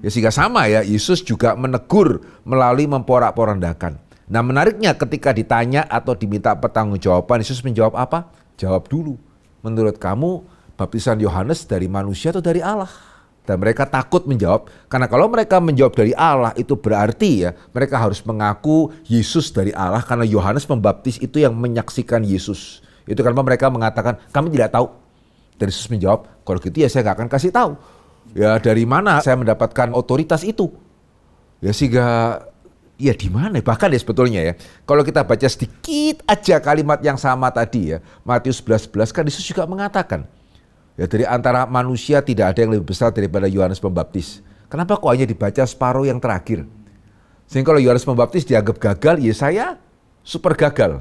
Ya sehingga sama ya, Yesus juga menegur melalui memporak-porandakan. Nah menariknya ketika ditanya atau diminta pertanggungjawaban, Yesus menjawab apa? Jawab dulu. Menurut kamu baptisan Yohanes dari manusia atau dari Allah? Dan mereka takut menjawab, karena kalau mereka menjawab dari Allah itu berarti ya mereka harus mengaku Yesus dari Allah, karena Yohanes Pembaptis itu yang menyaksikan Yesus. Itu karena mereka mengatakan kami tidak tahu. Dan Yesus menjawab, kalau gitu ya saya nggak akan kasih tahu. Ya dari mana saya mendapatkan otoritas itu? Ya sehingga ya di mana? Bahkan ya sebetulnya ya, kalau kita baca sedikit aja kalimat yang sama tadi ya, Matius 11:11 kan Yesus juga mengatakan, ya dari antara manusia tidak ada yang lebih besar daripada Yohanes Pembaptis. Kenapa kok hanya dibaca separuh yang terakhir? Sehingga kalau Yohanes Pembaptis dianggap gagal, ya saya super gagal.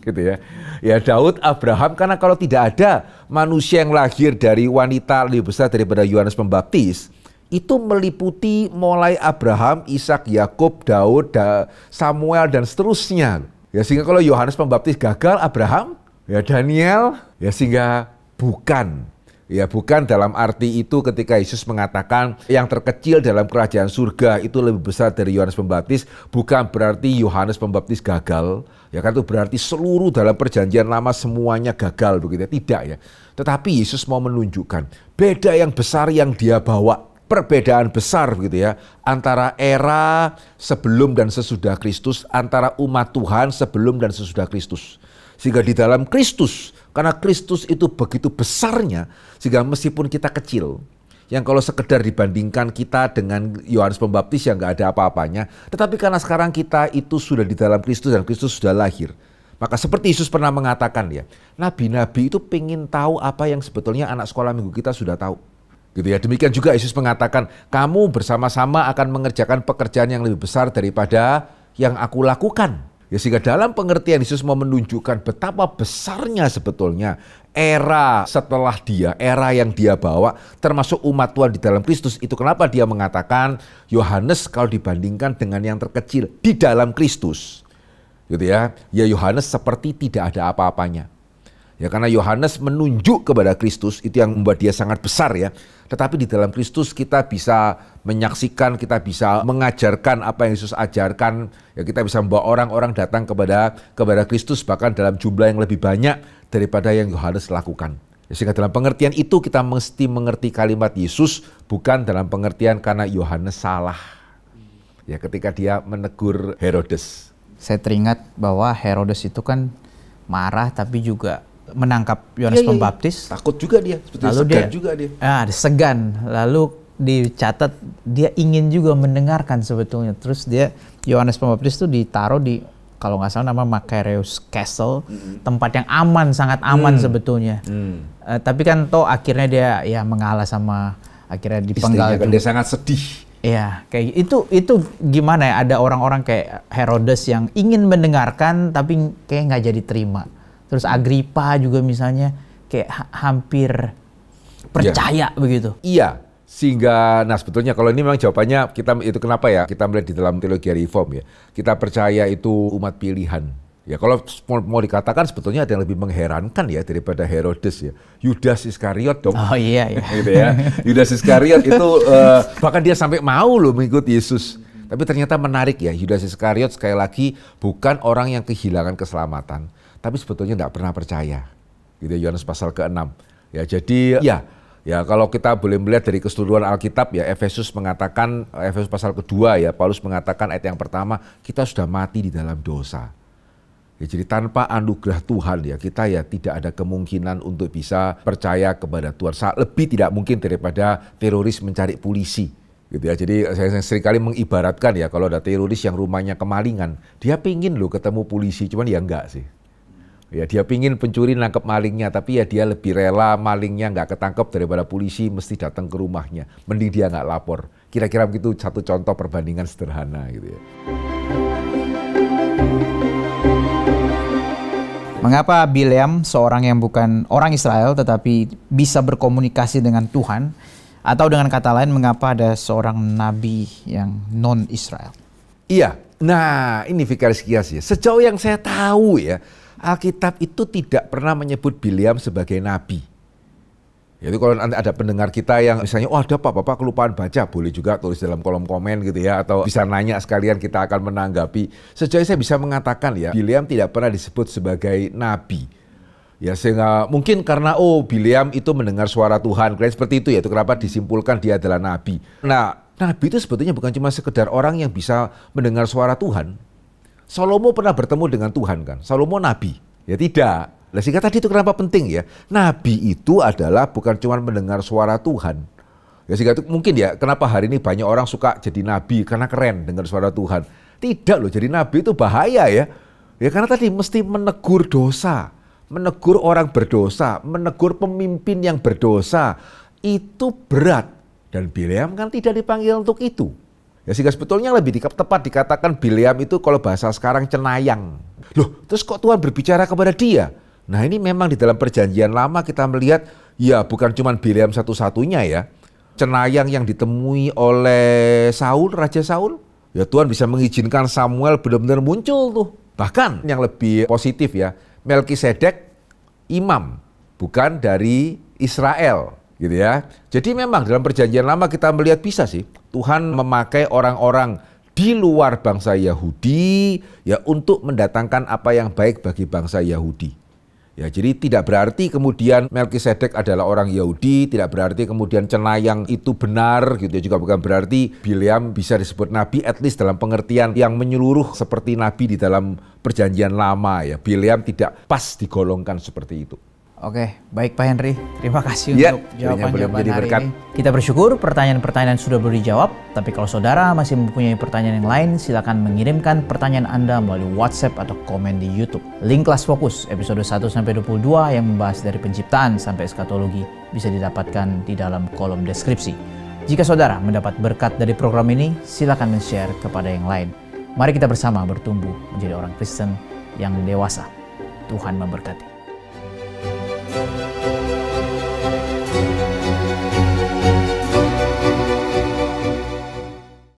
Gitu ya. Ya Daud, Abraham, karena kalau tidak ada manusia yang lahir dari wanita lebih besar daripada Yohanes Pembaptis, itu meliputi mulai Abraham, Ishak, Yakub, Daud, Samuel dan seterusnya. Ya sehingga kalau Yohanes Pembaptis gagal, Abraham, ya Daniel, ya sehingga bukan. Ya bukan dalam arti itu ketika Yesus mengatakan yang terkecil dalam kerajaan surga itu lebih besar dari Yohanes Pembaptis, bukan berarti Yohanes Pembaptis gagal. Ya kan itu berarti seluruh dalam perjanjian lama semuanya gagal begitu, tidak ya. Tetapi Yesus mau menunjukkan beda yang besar yang dia bawa, perbedaan besar begitu ya antara era sebelum dan sesudah Kristus, antara umat Tuhan sebelum dan sesudah Kristus. Sehingga di dalam Kristus, karena Kristus itu begitu besarnya, sehingga meskipun kita kecil, yang kalau sekedar dibandingkan kita dengan Yohanes Pembaptis yang nggak ada apa-apanya, tetapi karena sekarang kita itu sudah di dalam Kristus dan Kristus sudah lahir, maka seperti Yesus pernah mengatakan ya, nabi-nabi itu pengen tahu apa yang sebetulnya anak sekolah minggu kita sudah tahu. Gitu ya. Demikian juga Yesus mengatakan, kamu bersama-sama akan mengerjakan pekerjaan yang lebih besar daripada yang aku lakukan. Ya sehingga dalam pengertian Yesus mau menunjukkan betapa besarnya sebetulnya era setelah dia, era yang dia bawa, termasuk umat Tuhan di dalam Kristus. Itu kenapa dia mengatakan Yohanes kalau dibandingkan dengan yang terkecil di dalam Kristus, gitu ya. Ya Yohanes seperti tidak ada apa-apanya. Ya karena Yohanes menunjuk kepada Kristus, itu yang membuat dia sangat besar ya. Tetapi di dalam Kristus kita bisa menyaksikan, kita bisa mengajarkan apa yang Yesus ajarkan. Ya kita bisa membawa orang-orang datang kepada Kristus bahkan dalam jumlah yang lebih banyak daripada yang Yohanes lakukan. Ya, sehingga dalam pengertian itu kita mesti mengerti kalimat Yesus bukan dalam pengertian karena Yohanes salah. Ya ketika dia menegur Herodes.
Saya teringat bahwa Herodes itu kan marah tapi juga menangkap Yohanes Pembaptis.
Takut juga dia,
lalu
segan juga dia.
Segan. Lalu dicatat dia ingin juga mendengarkan sebetulnya. Terus dia Yohanes Pembaptis itu ditaruh di, kalau nggak salah nama Macarius Castle, tempat yang aman, sangat aman sebetulnya. Tapi kan toh akhirnya dia ya mengalah sama, akhirnya dipenggal.
Istrinya kan dia sangat sedih.
Iya, kayak itu gimana ya? Ada orang-orang kayak Herodes yang ingin mendengarkan tapi kayak nggak jadi terima. Terus Agripa juga misalnya kayak hampir percaya begitu.
Iya, sehingga nah sebetulnya kalau ini memang jawabannya kita itu kenapa ya kita melihat di dalam teologi reform ya. Kita percaya itu umat pilihan. Ya kalau mau dikatakan sebetulnya ada yang lebih mengherankan ya daripada Herodes ya. Yudas Iskariot dong.
Oh iya.
Gitu ya. Yudas Iskariot itu bahkan dia sampai mau loh mengikuti Yesus. Tapi ternyata menarik ya, Yudas Iskariot sekali lagi bukan orang yang kehilangan keselamatan. Tapi sebetulnya tidak pernah percaya. Gitu Yohanes pasal ke-6. Ya jadi ya kalau kita boleh melihat dari keseluruhan Alkitab ya Efesus mengatakan, Efesus pasal kedua ya Paulus mengatakan ayat yang pertama kita sudah mati di dalam dosa. Ya, jadi tanpa anugerah Tuhan ya kita ya tidak ada kemungkinan untuk bisa percaya kepada Tuhan. Lebih tidak mungkin daripada teroris mencari polisi. Gitu ya. Jadi saya seringkali mengibaratkan ya kalau ada teroris yang rumahnya kemalingan, dia pingin loh ketemu polisi, cuman ya enggak sih. Ya dia pingin pencuri nangkep malingnya, tapi ya dia lebih rela malingnya nggak ketangkep daripada polisi mesti datang ke rumahnya. Mending dia nggak lapor. Kira-kira begitu satu contoh perbandingan sederhana gitu ya.
Mengapa Bileam, seorang yang bukan orang Israel tetapi bisa berkomunikasi dengan Tuhan, atau dengan kata lain mengapa ada seorang nabi yang non-Israel?
Iya, nah ini Vikaris Kias ya. Sejauh yang saya tahu ya, Alkitab itu tidak pernah menyebut Bileam sebagai nabi. Jadi kalau ada pendengar kita yang misalnya, oh ada Bapak kelupaan baca, boleh juga tulis dalam kolom komen gitu ya, atau bisa nanya sekalian kita akan menanggapi. Sejauh saya bisa mengatakan ya, Bileam tidak pernah disebut sebagai nabi. Ya sehingga mungkin karena Bileam itu mendengar suara Tuhan, kalian seperti itu ya, itu kenapa disimpulkan dia adalah nabi. Nah, nabi itu sebetulnya bukan cuma sekedar orang yang bisa mendengar suara Tuhan. Salomo pernah bertemu dengan Tuhan kan, Salomo nabi? Ya tidak. Nah, sehingga tadi itu kenapa penting ya? Nabi itu adalah bukan cuma mendengar suara Tuhan. Ya sehingga itu mungkin ya kenapa hari ini banyak orang suka jadi nabi karena keren dengar suara Tuhan. Tidak loh, jadi nabi itu bahaya ya. Ya karena tadi mesti menegur dosa, menegur orang berdosa, menegur pemimpin yang berdosa. Itu berat. Dan Bileam kan tidak dipanggil untuk itu. Ya sehingga sebetulnya lebih tepat dikatakan Bileam itu kalau bahasa sekarang cenayang. Loh, terus kok Tuhan berbicara kepada dia? Nah ini memang di dalam perjanjian lama kita melihat ya bukan cuma Bileam satu-satunya ya. Cenayang yang ditemui oleh Saul, Raja Saul. Ya Tuhan bisa mengizinkan Samuel benar-benar muncul tuh. Bahkan yang lebih positif ya, Melkisedek imam, bukan dari Israel gitu ya. Jadi memang dalam perjanjian lama kita melihat bisa sih Tuhan memakai orang-orang di luar bangsa Yahudi ya untuk mendatangkan apa yang baik bagi bangsa Yahudi. Ya, jadi tidak berarti kemudian Melkisedek adalah orang Yahudi, tidak berarti kemudian cenayang itu benar gitu ya, juga bukan berarti Bileam bisa disebut nabi at least dalam pengertian yang menyeluruh seperti nabi di dalam perjanjian lama ya. Bileam tidak pas digolongkan seperti itu.
Oke, baik Pak Henry. Terima kasih
ya,
untuk jawaban-jawaban hari
berkat.
ini. Kita bersyukur pertanyaan-pertanyaan sudah boleh dijawab. Tapi kalau saudara masih mempunyai pertanyaan yang lain, silakan mengirimkan pertanyaan Anda melalui WhatsApp atau komen di YouTube. Link kelas fokus episode 1-22 yang membahas dari penciptaan sampai eskatologi bisa didapatkan di dalam kolom deskripsi. Jika saudara mendapat berkat dari program ini, silakan men-share kepada yang lain. Mari kita bersama bertumbuh menjadi orang Kristen yang dewasa. Tuhan memberkati.